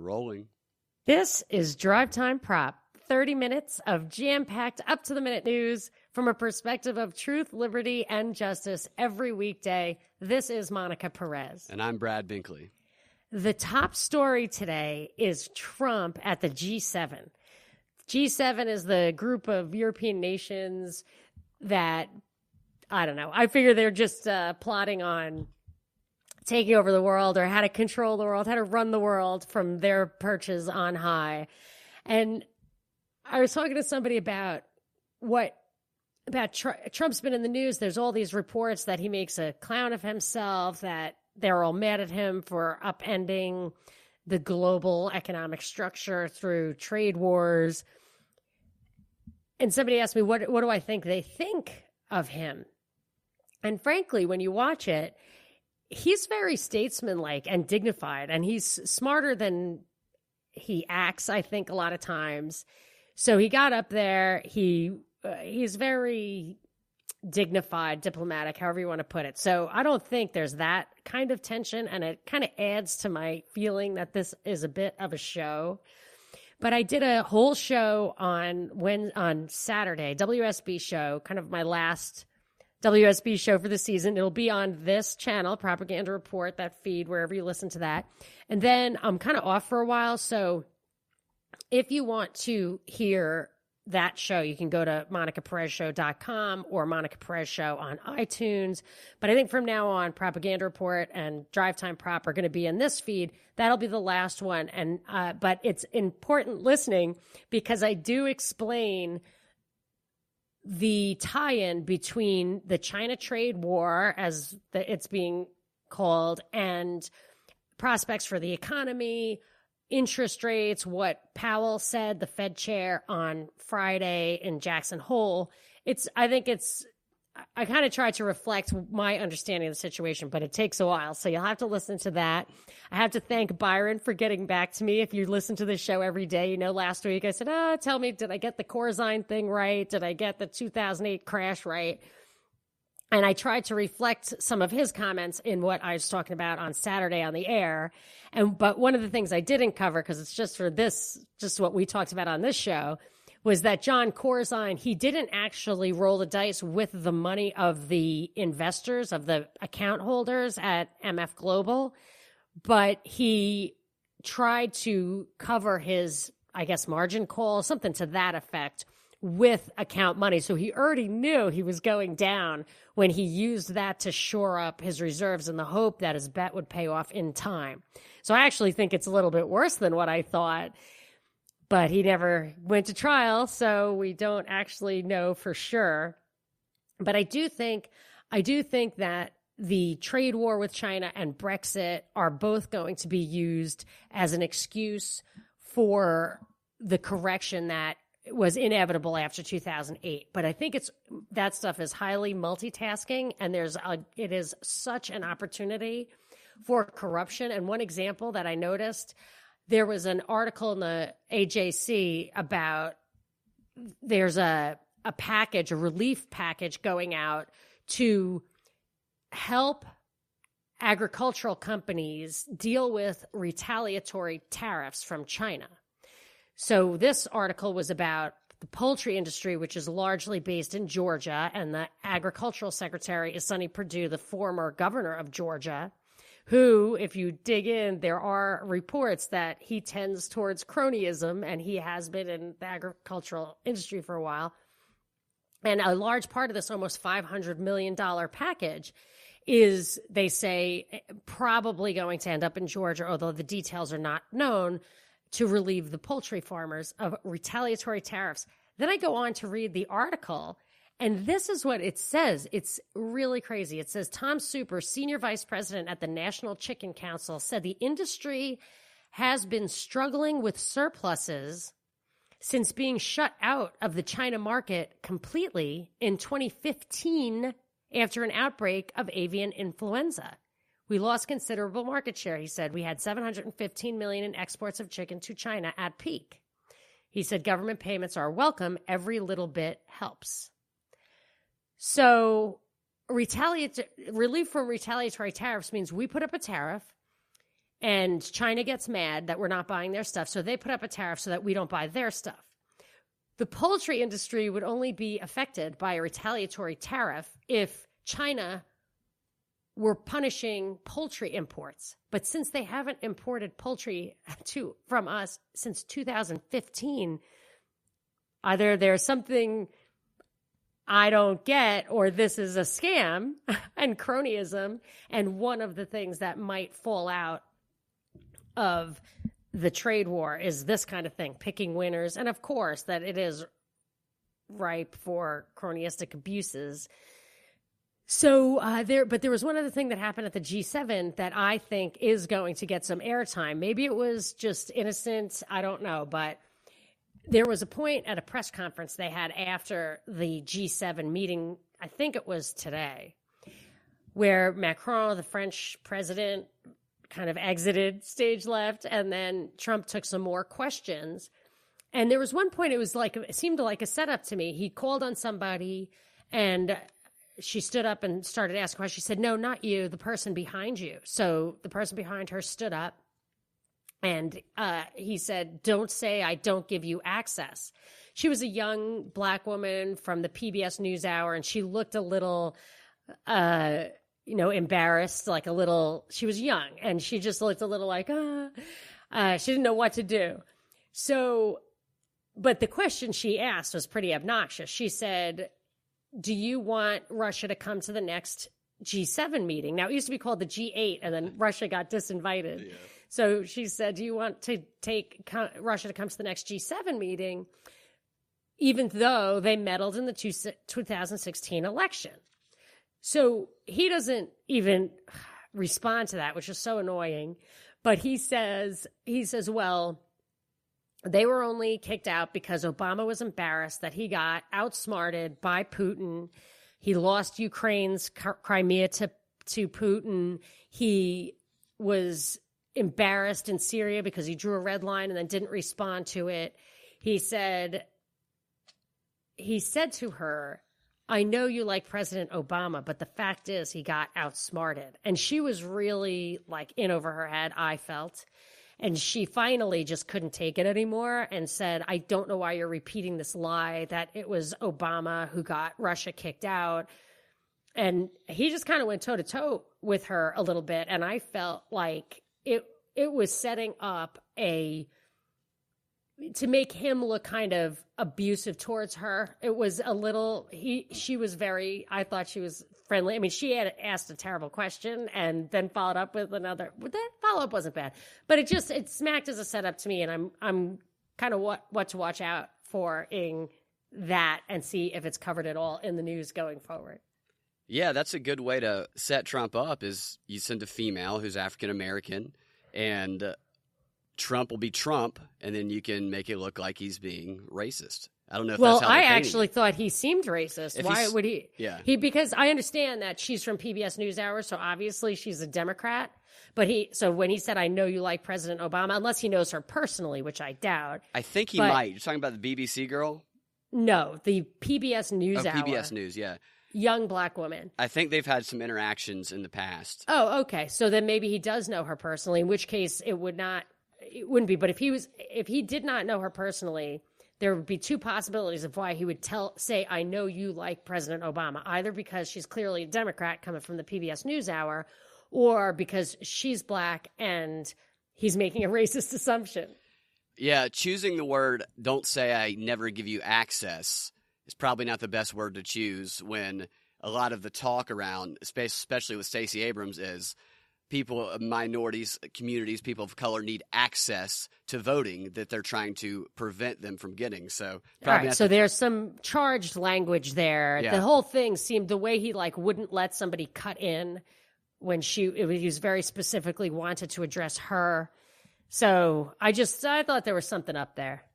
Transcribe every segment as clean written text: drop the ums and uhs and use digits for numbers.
rolling. This is Drive Time Prop. 30 minutes of jam-packed, up-to-the-minute news from a perspective of truth, liberty, and justice every weekday. This is Monica Perez. And I'm Brad Binkley. The top story today is Trump at the G7. G7 is the group of European nations that, I don't know, I figure they're just plotting on taking over the world or how to control the world, how to run the world from their perches on high. And I was talking to somebody about Trump's been in the news. There's all these reports that he makes a clown of himself, that they're all mad at him for upending the global economic structure through trade wars. And somebody asked me, what do I think they think of him? And frankly, when you watch it, he's very statesmanlike and dignified, and he's smarter than he acts, I think, a lot of times. So he got up there. He's very dignified, diplomatic, however you want to put it. So I don't think there's that kind of tension, and it kind of adds to my feeling that this is a bit of a show. But I did a whole show on Saturday, WSB show, kind of my last WSB show for the season. It'll be on this channel, Propaganda Report, that feed, wherever you listen to that. And then I'm kind of off for a while. So if you want to hear that show, you can go to monicaperezshow.com or Monica Perez Show on iTunes. But I think from now on, Propaganda Report and Drive Time Prop are going to be in this feed. That'll be the last one. And but it's important listening because I do explain the tie-in between the China trade war, as it's being called, and prospects for the economy, interest rates, what Powell said, the Fed chair, on Friday in Jackson Hole. I kind of try to reflect my understanding of the situation, but it takes a while. So you'll have to listen to that. I have to thank Byron for getting back to me. If you listen to this show every day, you know, last week I said, tell me, did I get the Corzine thing right? Did I get the 2008 crash right? And I tried to reflect some of his comments in what I was talking about on Saturday on the air. But one of the things I didn't cover, because it's just what we talked about on this show, was that John Corzine, he didn't actually roll the dice with the money of the investors, of the account holders at MF Global, but he tried to cover his, I guess, margin call, something to that effect, with account money. So he already knew he was going down when he used that to shore up his reserves in the hope that his bet would pay off in time. So I actually think it's a little bit worse than what I thought, but he never went to trial, so we don't actually know for sure. But I do think that the trade war with China and Brexit are both going to be used as an excuse for the correction that was inevitable after 2008. But I think that stuff is highly multitasking, and it is such an opportunity for corruption. And one example that I noticed, there was an article in the AJC about there's a relief package going out to help agricultural companies deal with retaliatory tariffs from China. So this article was about the poultry industry, which is largely based in Georgia, and the agricultural secretary is Sonny Perdue, the former governor of Georgia, who, if you dig in, there are reports that he tends towards cronyism, and he has been in the agricultural industry for a while. And a large part of this almost $500 million package is, they say, probably going to end up in Georgia, although the details are not known, to relieve the poultry farmers of retaliatory tariffs. Then I go on to read the article, and this is what it says. It's really crazy. It says, Tom Super, senior vice president at the National Chicken Council, said the industry has been struggling with surpluses since being shut out of the China market completely in 2015 after an outbreak of avian influenza. We lost considerable market share, he said. We had $715 million in exports of chicken to China at peak. He said government payments are welcome. Every little bit helps. So relief from retaliatory tariffs means we put up a tariff, And China gets mad that we're not buying their stuff, so they put up a tariff so that we don't buy their stuff. The poultry industry would only be affected by a retaliatory tariff if China were punishing poultry imports. But since they haven't imported poultry from us since 2015, either there's something I don't get, or this is a scam and cronyism. And one of the things that might fall out of the trade war is this kind of thing, picking winners. And of course that it is ripe for cronyistic abuses. So but there was one other thing that happened at the G7 that I think is going to get some airtime. Maybe it was just innocent, I don't know, but there was a point at a press conference they had after the G7 meeting, I think it was today, where Macron, the French president, kind of exited stage left, and then Trump took some more questions. And there was one point, it seemed like a setup to me. He called on somebody, and she stood up and started asking questions. She said, "No, not you, the person behind you." So the person behind her stood up, and he said, "Don't say I don't give you access." She was a young Black woman from the PBS NewsHour, and she looked a little embarrassed, she was young, and she just looked a little like, she didn't know what to do. So, but the question she asked was pretty obnoxious. She said, "Do you want Russia to come to the next G7 meeting?" Now, it used to be called the G8, and then Russia got disinvited. Yeah. So she said, "Do you want to take Russia to come to the next G7 meeting?" Even though they meddled in the 2016 election. So he doesn't even respond to that, which is so annoying. But he says, well, they were only kicked out because Obama was embarrassed that he got outsmarted by Putin. He lost Ukraine's Crimea to Putin. He was embarrassed in Syria because he drew a red line and then didn't respond to it. He said to her, "I know you like President Obama, but the fact is he got outsmarted." And she was really in over her head, I felt. And she finally just couldn't take it anymore and said, "I don't know why you're repeating this lie that it was Obama who got Russia kicked out." And he just kind of went toe to toe with her a little bit. And I felt like it was setting up to make him look kind of abusive towards her. It was a little, she was I thought she was friendly. I mean, she had asked a terrible question and then followed up with another. That follow-up wasn't bad, but it smacked as a setup to me. And I'm kind of what to watch out for in that and see if it's covered at all in the news going forward. Yeah, that's a good way to set Trump up is you send a female who's African-American and Trump will be Trump, and then you can make it look like he's being racist. I don't know if that's how I actually thought he seemed racist. Why would he? Yeah. Because I understand that she's from PBS NewsHour, so obviously she's a Democrat. But so when he said, "I know you like President Obama," unless he knows her personally, which I doubt. I think he might. You're talking about the BBC girl? No, the PBS NewsHour. Oh, PBS News, yeah. Young Black woman. I think they've had some interactions in the past. Oh, okay. So then maybe he does know her personally, in which case it wouldn't be. But if he did not know her personally, there would be two possibilities of why he would say, "I know you like President Obama," either because she's clearly a Democrat coming from the PBS NewsHour, or because she's Black and he's making a racist assumption. Yeah, choosing the word "don't say I never give you access" is probably not the best word to choose when a lot of the talk around, especially with Stacey Abrams, is people, minorities, communities, people of color need access to voting that they're trying to prevent them from getting. So, all right. So there's some charged language there. Yeah. The whole thing seemed the way he wouldn't let somebody cut in when he was very specifically wanted to address her. So I thought there was something up there.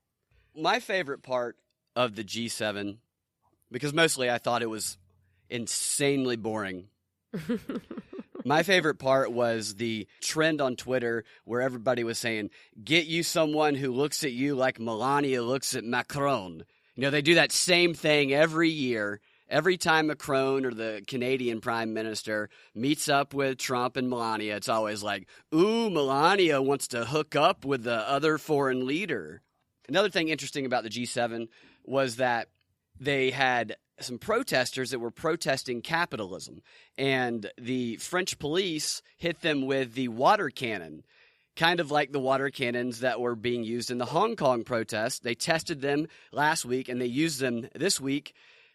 My favorite part of the G7, because mostly I thought it was insanely boring. My favorite part was the trend on Twitter where everybody was saying, "Get you someone who looks at you like Melania looks at Macron." They do that same thing every year, Every time Macron or the Canadian Prime Minister meets up with Trump and Melania, it's always like, ooh, Melania wants to hook up with the other foreign leader. Another thing interesting about the G7 was that they had some protesters that were protesting capitalism, and the French police hit them with the water cannon, kind of like the water cannons that were being used in the Hong Kong protest. They tested them last week, and they used them this week.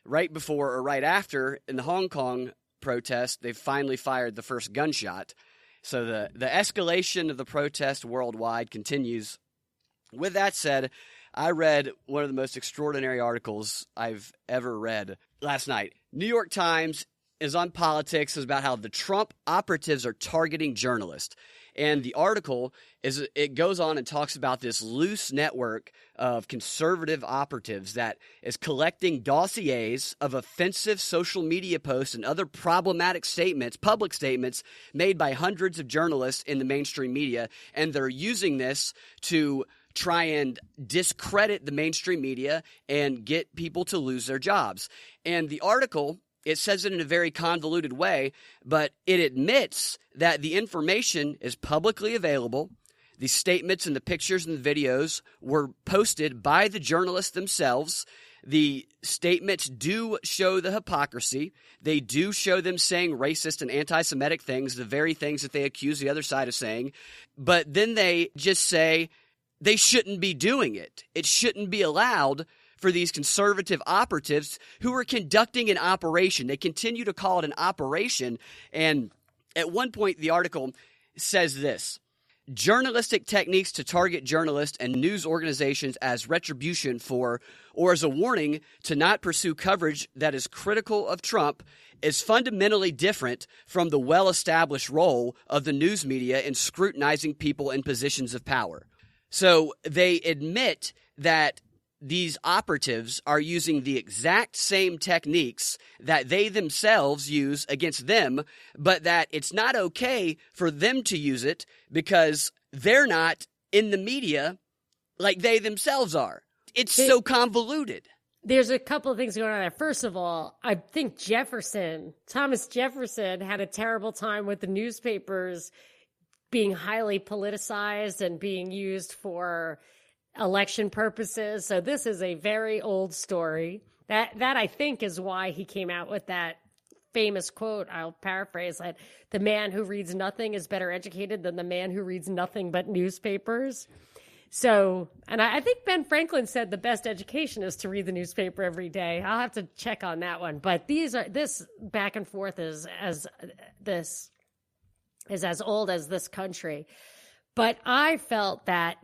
Right before or right after, in the Hong Kong protest, they finally fired the first gunshot. So the escalation of the protest worldwide continues. With that said, I read one of the most extraordinary articles I've ever read last night. New York Times is on politics. It's about how the Trump operatives are targeting journalists. And the article it goes on and talks about this loose network of conservative operatives that is collecting dossiers of offensive social media posts and other problematic statements, public statements made by hundreds of journalists in the mainstream media, and they're using this to try and discredit the mainstream media and get people to lose their jobs. And the article, it says it in a very convoluted way, but it admits that the information is publicly available. The statements and the pictures and the videos were posted by the journalists themselves. The statements do show the hypocrisy. They do show them saying racist and anti-Semitic things, the very things that they accuse the other side of saying. But then they just say they shouldn't be doing it. It shouldn't be allowed for these conservative operatives who are conducting an operation. They continue to call it an operation. And at one point, the article says this: journalistic techniques to target journalists and news organizations as retribution for, or as a warning to not pursue coverage that is critical of Trump, is fundamentally different from the well-established role of the news media in scrutinizing people in positions of power. So they admit that these operatives are using the exact same techniques that they themselves use against them, but that it's not okay for them to use it because they're not in the media like they themselves are. It's so convoluted. There's a couple of things going on there. First of all, I think Thomas Jefferson had a terrible time with the newspapers being highly politicized and being used for election purposes. So this is a very old story. That I think is why he came out with that famous quote. I'll paraphrase it: the man who reads nothing is better educated than the man who reads nothing but newspapers. So, and I think Ben Franklin said the best education is to read the newspaper every day. I'll have to check on that one. But this back and forth is as old as this country. But I felt that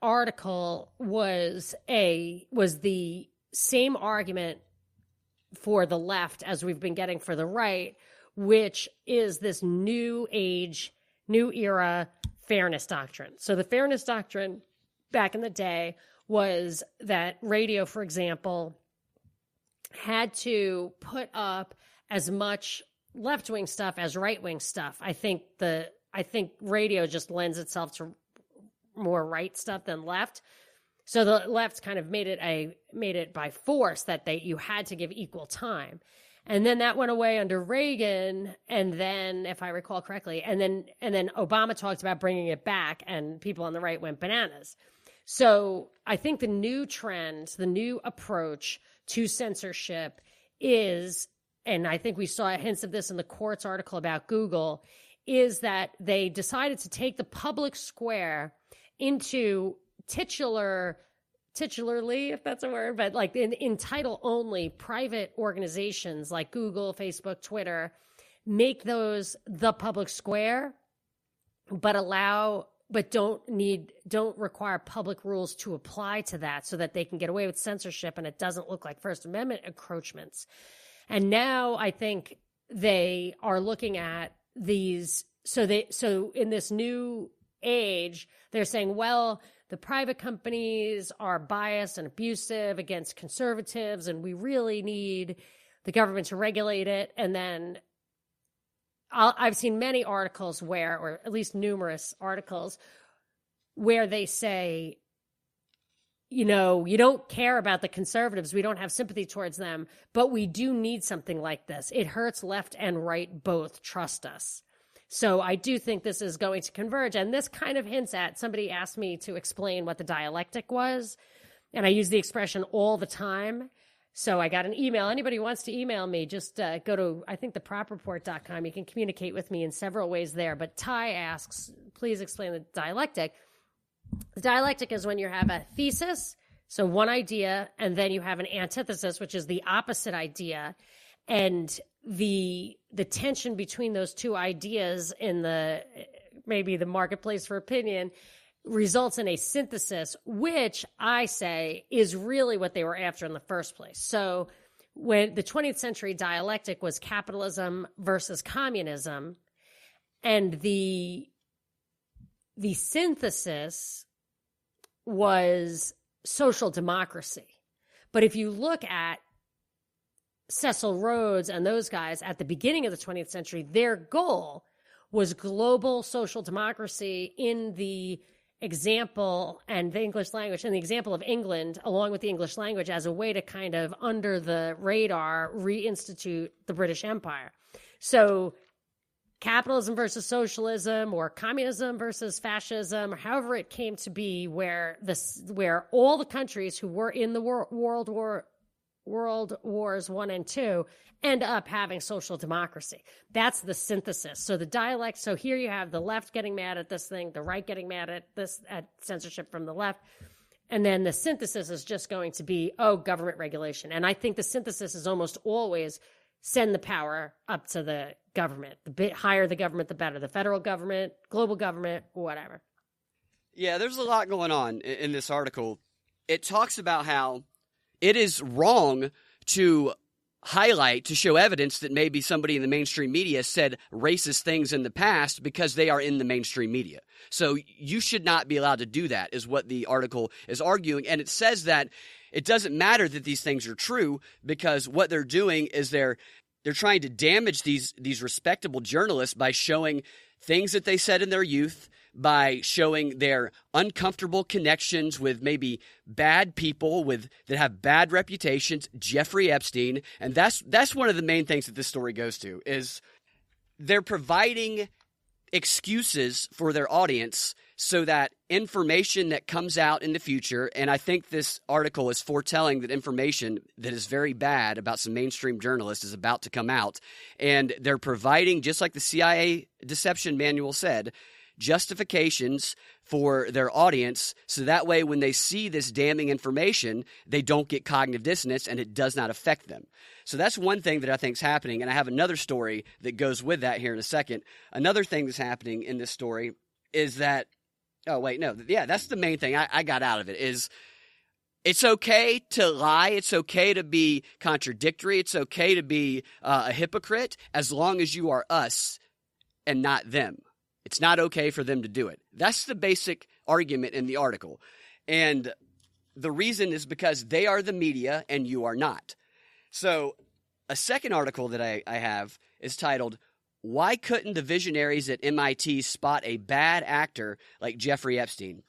article was the same argument for the left as we've been getting for the right, which is this new age, new era fairness doctrine. So the fairness doctrine back in the day was that radio, for example, had to put up as much left-wing stuff as right-wing stuff. I think radio just lends itself to more right stuff than left. So the left kind of made it by force that you had to give equal time. And then that went away under Reagan, and then, if I recall correctly, and then Obama talked about bringing it back, and people on the right went bananas. So I think the new trend, the new approach to censorship is, and I think we saw hints of this in the Quartz article about Google, is that they decided to take the public square into titularly, if that's a word, but like in title only, private organizations like Google, Facebook, Twitter, make those the public square, but don't require public rules to apply to that, so that they can get away with censorship and it doesn't look like First Amendment encroachments. And now I think they are looking at these. So in this new age, they're saying, well, the private companies are biased and abusive against conservatives, and we really need the government to regulate it. And then I've seen many articles or at least numerous articles, where they say, you know, you don't care about the conservatives. We don't have sympathy towards them, but we do need something like this. It hurts left and right both. Trust us. So I do think this is going to converge. And this kind of hints at, somebody asked me to explain what the dialectic was, and I use the expression all the time. So I got an email. Anybody who wants to email me, just go to, I think, thepropreport.com. You can communicate with me in several ways there. But Ty asks, please explain the dialectic. The dialectic is when you have a thesis, so one idea, and then you have an antithesis, which is the opposite idea. And the tension between those two ideas in the, maybe the marketplace for opinion, results in a synthesis, which I say is really what they were after in the first place. So when the 20th century dialectic was capitalism versus communism, and the synthesis was social democracy. But if you look at Cecil Rhodes and those guys at the beginning of the 20th century, their goal was global social democracy in the example and the English language, and the example of England along with the English language as a way to kind of under the radar reinstitute the British Empire. So capitalism versus socialism, or communism versus fascism, or however it came to be, where all the countries who were in the World Wars 1 and 2 end up having social democracy. That's the synthesis. So the dialect, so here you have the left getting mad at this thing, the right getting mad at this, at censorship from the left. And then the synthesis is just going to be, government regulation. And I think the synthesis is almost always send the power up to the government. The bit higher the government, the better. The federal government, global government, whatever. Yeah, there's a lot going on in this article. It talks about how it is wrong to highlight, to show evidence that maybe somebody in the mainstream media said racist things in the past because they are in the mainstream media. So you should not be allowed to do that, is what the article is arguing. And it says that it doesn't matter that these things are true, because what they're doing is they're trying to damage these respectable journalists by showing things that they said in their youth, by showing their uncomfortable connections with maybe bad people that have bad reputations, Jeffrey Epstein. And that's one of the main things that this story goes to, is they're providing excuses for their audience so that information that comes out in the future, and I think this article is foretelling that information that is very bad about some mainstream journalists is about to come out, and they're providing, just like the CIA deception manual said, justifications for their audience, so that way when they see this damning information, they don't get cognitive dissonance and it does not affect them. So that's one thing that I think is happening, and I have another story that goes with that here in a second. Another thing that's happening in this story is that, that's the main thing I got out of it, is it's okay to lie, it's okay to be contradictory, it's okay to be a hypocrite, as long as you are us and not them. It's not okay for them to do it. That's the basic argument in the article. And the reason is because they are the media and you are not. So a second article that I have is titled, "Why Couldn't the Visionaries at MIT Spot a Bad Actor Like Jeffrey Epstein?"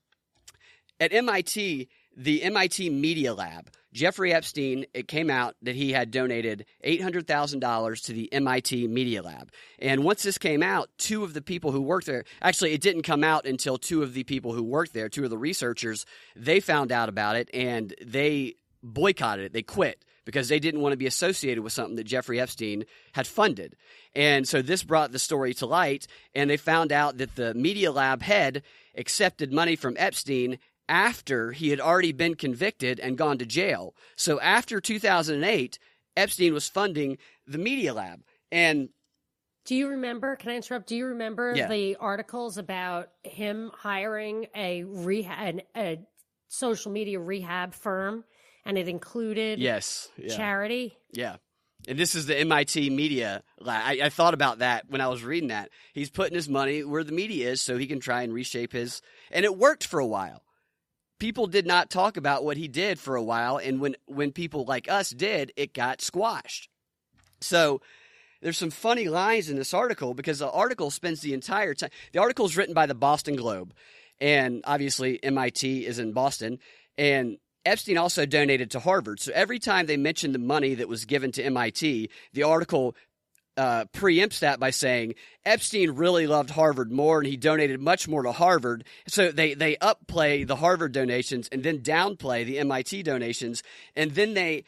At MIT, the MIT Media Lab, Jeffrey Epstein, it came out that he had donated $800,000 to the MIT Media Lab. And once this came out, two of the people who worked there, actually it didn't come out until two of the people who worked there, two of the researchers, they found out about it and they boycotted it. They quit because they didn't want to be associated with something that Jeffrey Epstein had funded. And so this brought the story to light, and they found out that the Media Lab head accepted money from Epstein after he had already been convicted and gone to jail. So after 2008, Epstein was funding the Media Lab. And do you remember, can I interrupt? Do you remember the articles about him hiring a social media rehab firm, and it included charity? Yeah. And this is the MIT Media Lab. I thought about that when I was reading that. He's putting his money where the media is so he can try and reshape his... And it worked for a while. People did not talk about what he did for a while, and when people like us did, it got squashed. So there's some funny lines in this article, because the article spends the entire time... The article is written by the Boston Globe, and obviously MIT is in Boston, and Epstein also donated to Harvard. So every time they mentioned the money that was given to MIT, the article preempts that by saying Epstein really loved Harvard more and he donated much more to Harvard. So they upplay the Harvard donations and then downplay the MIT donations. And then they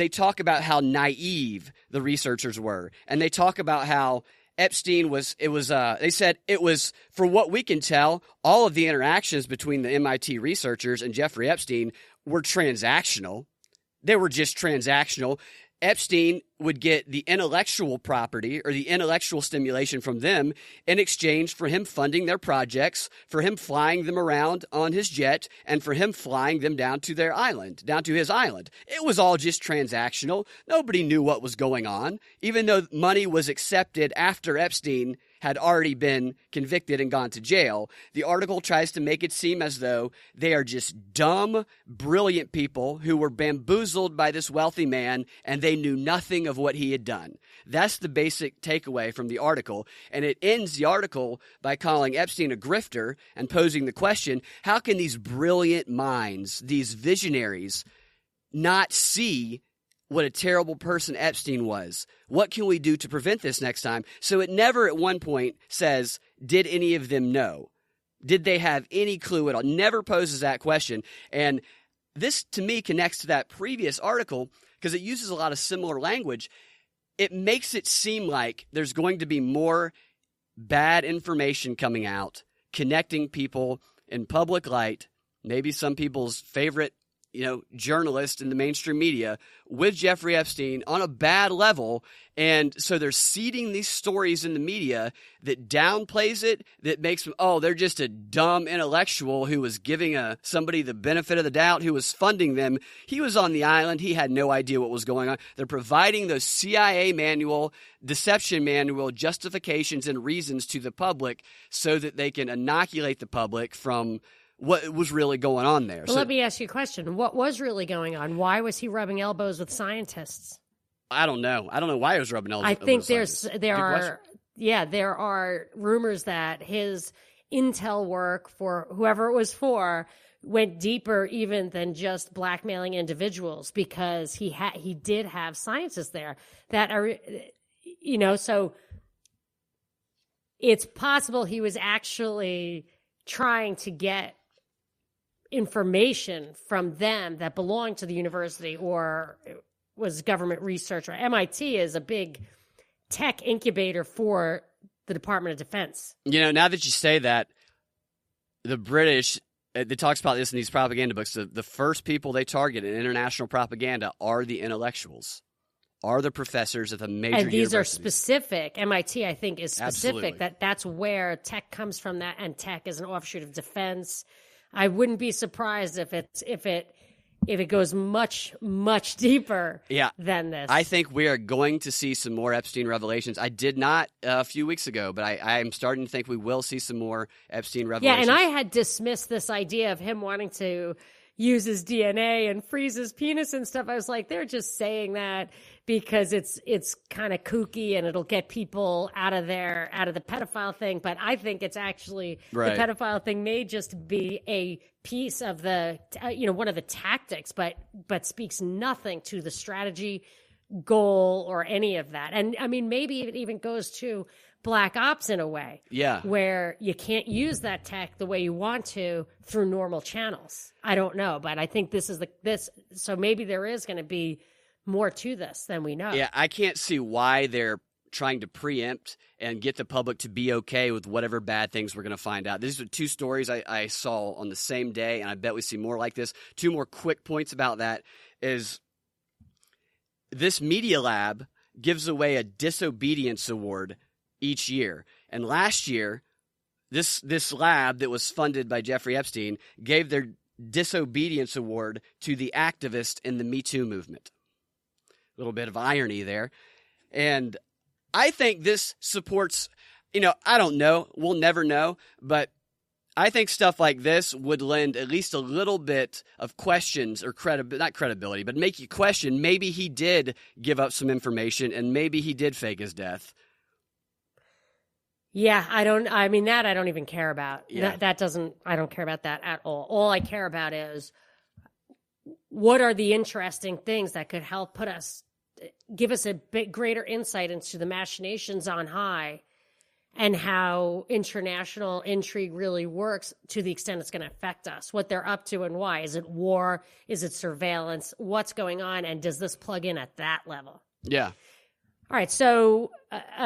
talk about how naive the researchers were. And they talk about how Epstein they said it was, for what we can tell, all of the interactions between the MIT researchers and Jeffrey Epstein were transactional. They were just transactional. Epstein would get the intellectual property or the intellectual stimulation from them in exchange for him funding their projects, for him flying them around on his jet, and for him flying them down to his island. It was all just transactional. Nobody knew what was going on, even though money was accepted after Epstein had already been convicted and gone to jail. The article tries to make it seem as though they are just dumb, brilliant people who were bamboozled by this wealthy man and they knew nothing of what he had done. That's the basic takeaway from the article. And it ends the article by calling Epstein a grifter and posing the question, how can these brilliant minds, these visionaries, not see what a terrible person Epstein was? What can we do to prevent this next time? So it never at one point says, did any of them know? Did they have any clue at all? Never poses that question. And this, to me, connects to that previous article because it uses a lot of similar language. It makes it seem like there's going to be more bad information coming out, connecting people in public light, maybe some people's favorite journalist in the mainstream media with Jeffrey Epstein on a bad level. And so they're seeding these stories in the media that downplays it, that makes them, they're just a dumb intellectual who was giving somebody the benefit of the doubt, who was funding them. He was on the island. He had no idea what was going on. They're providing those CIA deception manual justifications and reasons to the public so that they can inoculate the public from what was really going on there. Well, let me ask you a question. What was really going on? Why was he rubbing elbows with scientists? I don't know. I don't know why he was rubbing elbows. I think there are rumors that his intel work for whoever it was for went deeper even than just blackmailing individuals, because he did have scientists there that are, so it's possible he was actually trying to get information from them that belonged to the university or was government research. Or MIT is a big tech incubator for the Department of Defense. Now that you say that, the British, it talks about this in these propaganda books, the first people they target in international propaganda are the intellectuals, are the professors at the major universities. And these are specific. MIT, I think, is specific. Absolutely. That's where tech comes from, that, and tech is an offshoot of defense. I wouldn't be surprised if it goes much, much deeper than this. I think we are going to see some more Epstein revelations. I did not a few weeks ago, but I am starting to think we will see some more Epstein revelations. Yeah, and I had dismissed this idea of him wanting to use his DNA and freeze his penis and stuff. I was like, they're just saying that because it's kind of kooky and it'll get people out of the pedophile thing. But I think it's actually right. The pedophile thing may just be a piece of the, one of the tactics, but speaks nothing to the strategy, goal, or any of that. And I mean, maybe it even goes to black ops in a way. Yeah. Where you can't use that tech the way you want to through normal channels. I don't know, but I think this is so maybe there is going to be more to this than we know. Yeah, I can't see why they're trying to preempt and get the public to be okay with whatever bad things we're going to find out. These are two stories I saw on the same day, and I bet we see more like this. Two more quick points about that is this Media Lab gives away a disobedience award each year. And last year, this lab that was funded by Jeffrey Epstein gave their disobedience award to the activist in the Me Too movement. A little bit of irony there. And I think this supports, I don't know, we'll never know, but I think stuff like this would lend at least a little bit of questions or not credibility, but make you question, maybe he did give up some information and maybe he did fake his death. Yeah, I don't even care about. Yeah. I don't care about that at all. All I care about is what are the interesting things that could help give us a bit greater insight into the machinations on high and how international intrigue really works to the extent it's going to affect us, what they're up to and why. Is it war? Is it surveillance? What's going on? And does this plug in at that level? Yeah. All right. So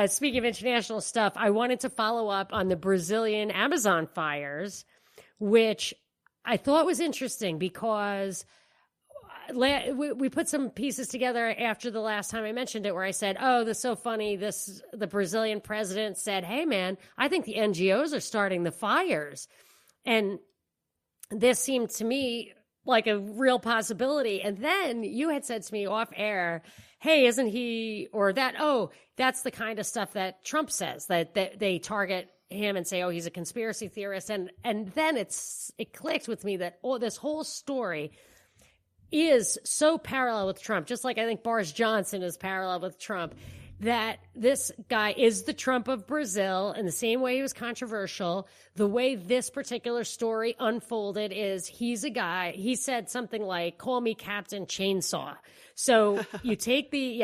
speaking of international stuff, I wanted to follow up on the Brazilian Amazon fires, which I thought was interesting because we put some pieces together after the last time I mentioned it where I said, oh, this is so funny. The Brazilian president said, hey, man, I think the NGOs are starting the fires. And this seemed to me like a real possibility. And then you had said to me off air, hey, isn't he or that? Oh, that's the kind of stuff that Trump says, that they target him and say, oh, he's a conspiracy theorist. And then it clicked with me that, oh, this whole story is so parallel with Trump, just like I think Boris Johnson is parallel with Trump, that this guy is the Trump of Brazil in the same way he was controversial. The way this particular story unfolded is he's a guy, he said something like, call me Captain Chainsaw. So you take the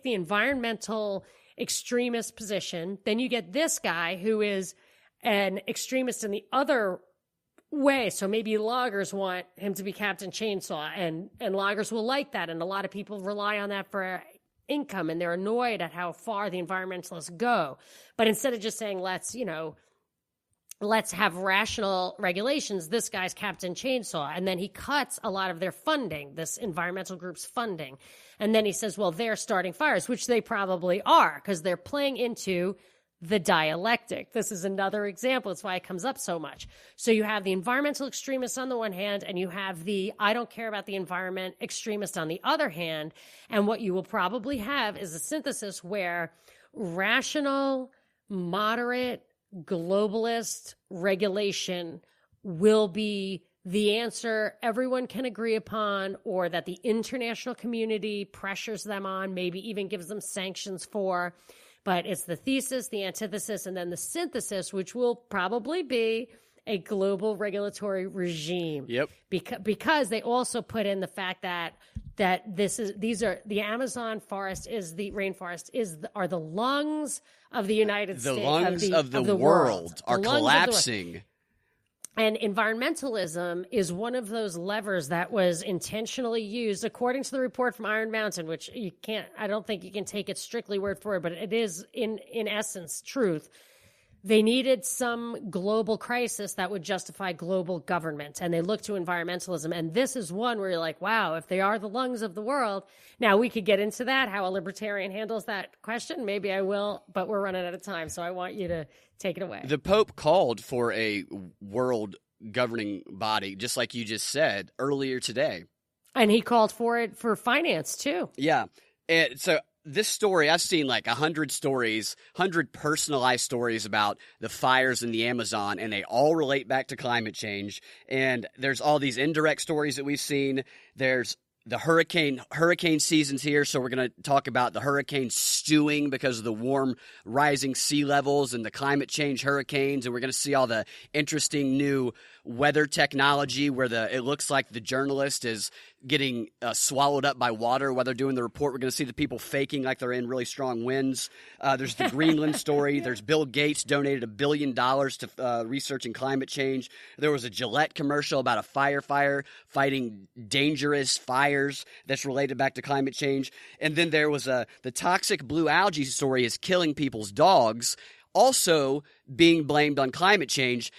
environmental extremist position, then you get this guy who is an extremist in the other way. So maybe loggers want him to be Captain Chainsaw, and loggers will like that. And a lot of people rely on that for income, and they're annoyed at how far the environmentalists go. But instead of just saying, let's have rational regulations, this guy's Captain Chainsaw. And then he cuts a lot of their funding, this environmental group's funding. And then he says, well, they're starting fires, which they probably are, because they're playing into the dialectic. This is another example. It's why it comes up so much. So you have the environmental extremists on the one hand, and you have the I don't care about the environment extremist on the other hand. And what you will probably have is a synthesis where rational, moderate, globalist regulation will be the answer everyone can agree upon, or that the international community pressures them on, maybe even gives them sanctions for. But it's the thesis, the antithesis, and then the synthesis, which will probably be a global regulatory regime. Yep. Because they also put in the fact that the Amazon forest the rainforest are the lungs of the United States. The lungs of the world are collapsing. And environmentalism is one of those levers that was intentionally used, according to the report from Iron Mountain, which I don't think you can take it strictly word for word, but it is in essence truth. They needed some global crisis that would justify global government, and they looked to environmentalism. And this is one where you're like, wow, if they are the lungs of the world. Now, we could get into that, how a libertarian handles that question. Maybe I will, but we're running out of time, so I want you to take it away. The Pope called for a world governing body, just like you just said earlier today. And he called for it for finance, too. Yeah. And so this story, I've seen like 100 stories, 100 personalized stories about the fires in the Amazon, and they all relate back to climate change. And there's all these indirect stories that we've seen. There's the hurricane season's here, so we're going to talk about the hurricane stewing because of the warm rising sea levels and the climate change hurricanes, and we're going to see all the interesting new weather technology where it looks like the journalist is getting swallowed up by water while they're doing the report. We're going to see the people faking like they're in really strong winds. There's the Greenland story. There's Bill Gates donated $1 billion to researching climate change. There was a Gillette commercial about a firefighter fighting dangerous fires that's related back to climate change. And then there was the toxic blue algae story is killing people's dogs, also being blamed on climate change.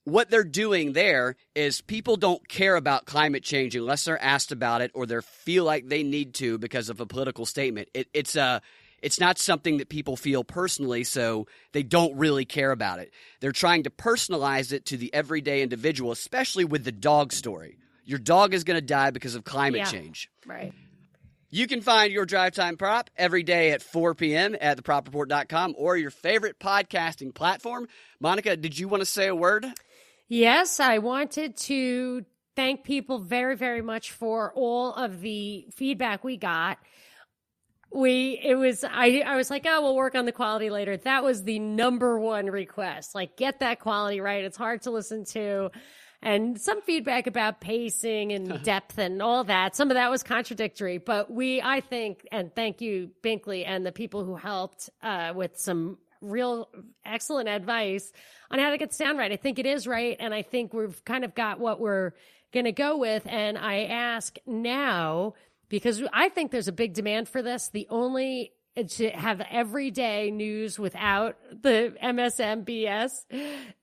What they're doing there is people don't care about climate change unless they're asked about it or they feel like they need to because of a political statement. It's not something that people feel personally, so they don't really care about it. They're trying to personalize it to the everyday individual, especially with the dog story. Your dog is going to die because of climate change. Right. You can find your Drive Time Prop every day at 4 p.m. at thepropreport.com or your favorite podcasting platform. Monica, did you want to say a word? Yes, I wanted to thank people very, very much for all of the feedback we got. I was like, oh, we'll work on the quality later. That was the number one request. Like, get that quality right. It's hard to listen to. and some feedback about pacing and depth and all that. Some of that was contradictory, but I think, and thank you, Binkley, and the people who helped with some real excellent advice on how to get sound right. I think it is right, and I think we've kind of got what we're going to go with. And I ask now, because I think there's a big demand for this, to have everyday news without the MSM BS,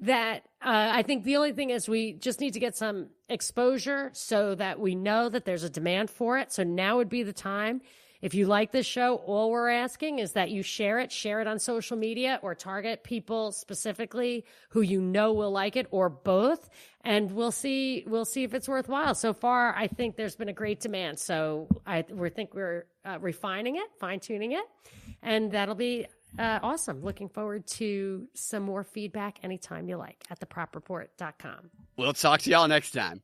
that I think the only thing is we just need to get some exposure so that we know that there's a demand for it. So now would be the time. If you like this show, all we're asking is that you share it on social media, or target people specifically who you know will like it, or both. And we'll see if it's worthwhile. So far, I think there's been a great demand. So we think we're refining it, fine tuning it, and that'll be awesome. Looking forward to some more feedback anytime you like at thepropreport.com. We'll talk to y'all next time.